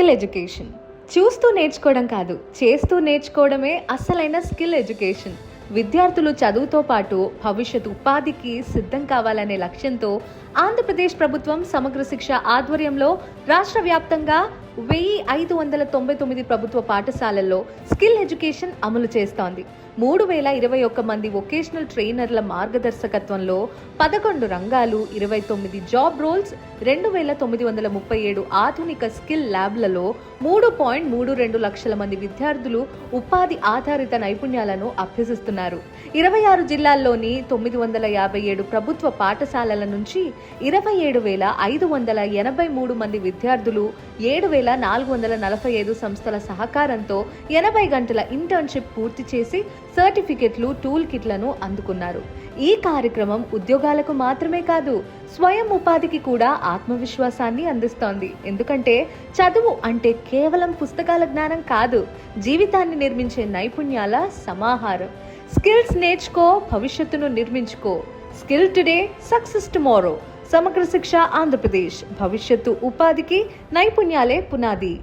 Skill education చూస్తూ నేర్చుకోవడం కాదు, చేస్తూ నేర్చుకోవడమే అసలైన స్కిల్ ఎడ్యుకేషన్. విద్యార్థులు చదువుతో పాటు భవిష్యత్ ఉపాధికి సిద్ధం కావాలనే లక్ష్యంతో ఆంధ్రప్రదేశ్ ప్రభుత్వం సమగ్ర శిక్ష ఆధ్వర్యంలో రాష్ట్ర వ్యాప్తంగా 1599 ప్రభుత్వ పాఠశాలల్లో స్కిల్ ఎడ్యుకేషన్ అమలు చేస్తోంది. 3021 మంది వొకేషనల్ ట్రైనర్ల మార్గదర్శకత్వంలో 11 రంగాలు, 29 జాబ్ రోల్స్, 2937 ఆధునిక స్కిల్ ల్యాబ్లలో 3.32 లక్షల మంది విద్యార్థులు ఉపాధి ఆధారిత నైపుణ్యాలను అభ్యసిస్తున్నారు. 26 జిల్లాల్లోని 957 ప్రభుత్వ పాఠశాలల నుంచి 27,583 మంది విద్యార్థులు 7,445 సంస్థల సహకారంతో 80 గంటల ఇంటర్న్షిప్ పూర్తి చేసి సర్టిఫికెట్లు, టూల్ కిట్లను అందుకున్నారు. ఈ కార్యక్రమం ఉద్యోగాలకు మాత్రమే కాదు, స్వయం ఉపాధికి కూడా ఆత్మవిశ్వాసాన్ని అందిస్తోంది. ఎందుకంటే చదువు అంటే కేవలం పుస్తకాల జ్ఞానం కాదు, జీవితాన్ని నిర్మించే నైపుణ్యాల సమాహారం. స్కిల్స్ నేర్చుకో, భవిష్యత్తును నిర్మించుకో. Skill today, success tomorrow. Samagra Shiksha Andhra Pradesh. భవిష్యత్తు ఉపాధికి నైపుణ్యాలే పునాది.